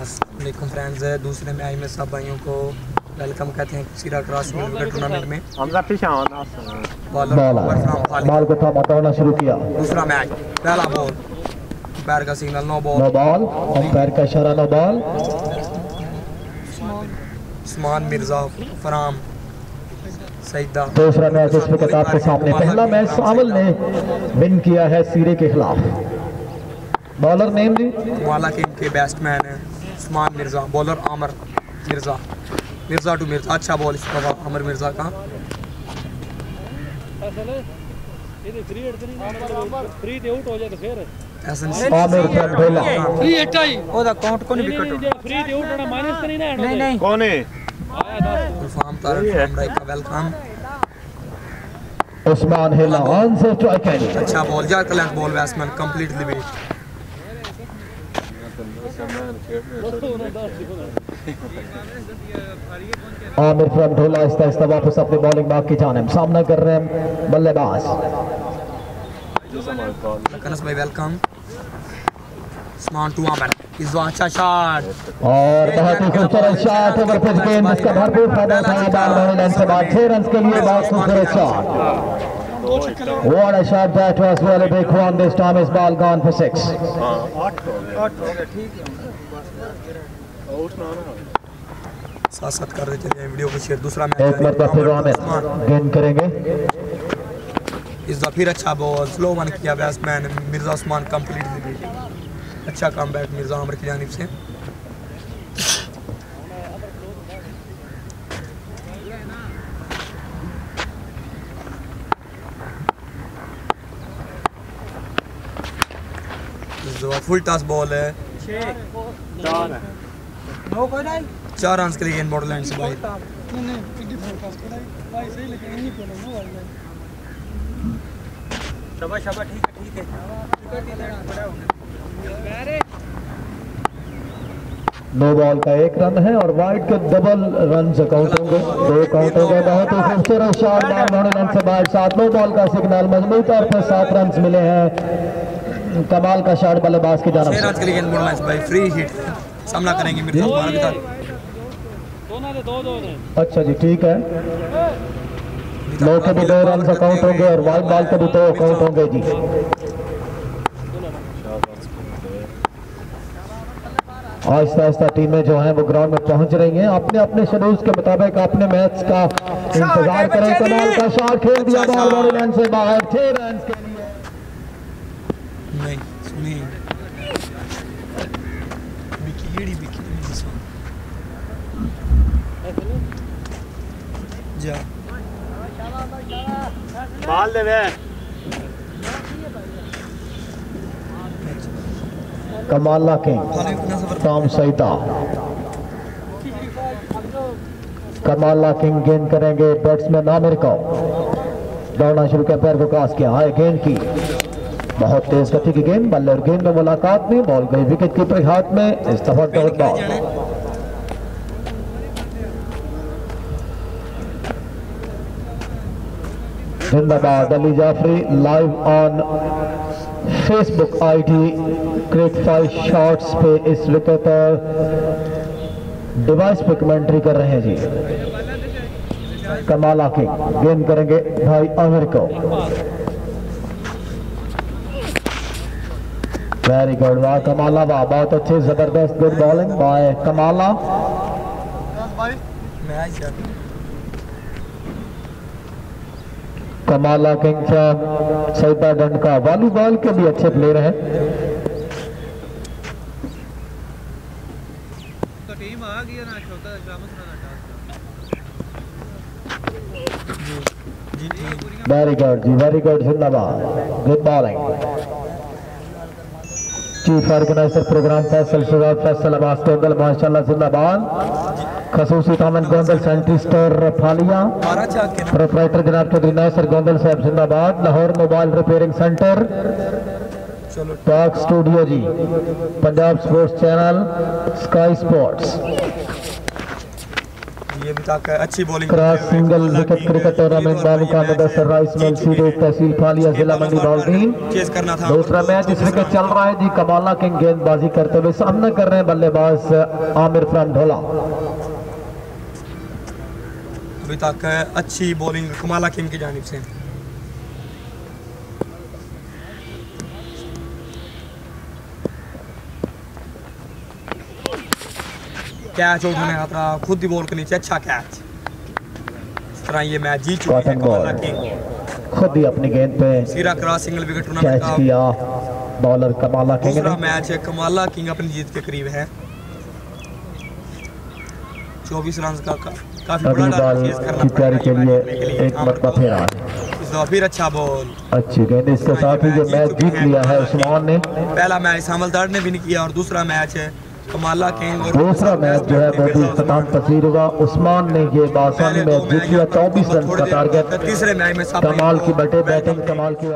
अस्सलामुअलैकुम फ्रेंड्स, दूसरे मैच में सब भाइयों को वेलकम कहते हैं सीरा क्रॉस टूर्नामेंट में। बॉल को थमा दौड़ना शुरू किया। दूसरा मैच, पहला बॉल, अंपायर का सिग्नल नो बॉल, अंपायर का इशारा नो बॉल। उस्मान मिर्जा, फराम, सईदा। दूसरा मैच इस वक्त आपके सामने। पहला मैच सावल ने विन किया है सीरे के खिलाफ। बॉलर नेम जी वाला के इनके बैट्समैन है उस्मान मिर्जा, बॉलर आमर मिर्जा, मिर्जा टू मिर्जा। अच्छा बॉल इस दफा आमर मिर्जा का। आमिर फ्रॉम ढोला। ओदा काउंट को नहीं विकेट नहीं कौन है फॉर्म तारक का वेलकम। उस्मान हिला आंसर टू अकेडमी। अच्छा बॉल, जा क्लैंस ball batsman completely beat. Aamir from Dhola आहिस्ता वापस अपने बॉलिंग बाग की जानिब सामना कर रहे हैं बल्लेबाज। भाई वेलकम। उस्मान टू आमिर, इस अच्छा शॉट और बहुत ही खूबसूरत शॉट। ओवर पिच गेंद जिसका भरपूर फायदा उठाया बाल लाइन से बाद 6 रन के लिए। बहुत खूबसूरत shot. What a shot that was, really big one. This time is ball gone for 6. साथ कर रहे चलिए वीडियो को शेयर। दूसरा मैच एक मरतबा फिर आमिर गेंद करेंगे। इस दफा फिर अच्छा बॉल, स्लो वन किया बैट्समैन मिर्जा उस्मान कंप्लीटली। अच्छा कमबैक मिर्जा आमिर की जानिब से। फुल टॉस बॉल है, 4 रन के लिए गेंद बॉर्डरलैंड से भाई। नो बॉल का 1 रन है और वाइड के डबल रन काउंट होंगे, 2 काउंट होंगे। बहुत ही खूबसूरत शॉट बॉल बॉर्डरलैंड से बाहर। 7 नो बॉल का सिग्नल, मजमूई तौर पर 7 रन मिले हैं। कमाल का शॉट बल्लेबाज की जानिब से। 6 रन के लिए गेंद बॉर्डरलैंड से भाई, फ्री हिट सामना करेंगे मिर्जा उस्मान के साथ। अच्छा जी ठीक है। लो के भी 2 रन काउंट होंगे और वाइड बॉल के भी 2 काउंट होंगे जी। आहिस्ता टीमें जो हैं वो ग्राउंड में पहुंच रही हैं। अपने अपने शेड्यूल्स के मुताबिक अपने मैच का इंतजार करें। कमाल का शॉट खेल दिया बॉल बॉर्डर लाइन से बाहर। 6 रन के लिए। नहीं सुनी जा बाल दे वे कमाला किंग टॉम सईदा। कमाला किंग गेंद करेंगे बैट्समैन आमिर को। दौड़ना शुरू किया, पैर को क्रॉस किया, हाई गेंद की, बहुत तेज गति की गेंद। बल्ले और गेंद में मुलाकात में बॉल गई विकेट कीपर के हाथ में। इस दफा डॉट बॉल। जिंदाबाद Ali Jafri live on Facebook ID cric 5 shots पे इस विकेट पर डिवाइस पे कमेंट्री कर रहे हैं जी। कमाला किंग गेंद करेंगे भाई आमिर को। वेरी गुड, वाह कमाला, वाह बहुत अच्छी जबरदस्त good bowling by Kamala. Kamala king from Saida डंड का वॉलीबॉल के भी अच्छे प्लेयर हैं। वेरी गुड जी, वेरी गुड, जिंदाबाद, good bowling. Chief organizer program Faisal Abbas Gondal माशाल्लाह जिंदाबाद। खसूसी तामन Gondal century store Phalia. Proprietor जनाब चौधरी नासिर गोंदल साहब जिंदाबाद। Lahore mobile repairing center, talk studio जी, Punjab sports channel, sky sports. जी अभी तक अच्छी bowling cross single wicket cricket tournament बामुकाम दसर rice mill सीधे तहसील फालिया जिला मंडी बाउंड्री। चेस करना था। दूसरा मैच इस विकेट चल रहा है जी। कमाला किंग गेंदबाजी करते हुए सामना कर रहे हैं बल्लेबाज आमिर फ्रॉम ढोला। अभी तक अच्छी बॉलिंग कमाला किंग की जानिब से। कैच उठाने खतरा, खुद ही बॉल के नीचे अच्छा कैच। इस तरह ये मैच जीत चुकी है कमाला किंग। खुद ही अपनी गेंद पे सीरा cross single wicket tournament catch किया बॉलर कमाला किंग दूसरा ने। मैच है कमाला किंग अपनी जीत के करीब है। 24 रन का काफी बड़ा टारगेट चेस करना तैयारी के लिए एक मरतबा फिर आ इस दफा फिर अच्छा बॉल अच्छी गेंद। इसके साथ ही जो मैच जीत लिया है उस्मान ने। पहला मैच हमलदार ने भी नहीं किया और दूसरा मैच है कमाला किंग और दूसरा मैच जो है वो भी इख्तिताम पसीर हुआ। उस्मान ने ये बासानी मैच जीत लिया। 24 रन का टारगेट। तीसरे मैच में कमाल की बैटिंग कमाल की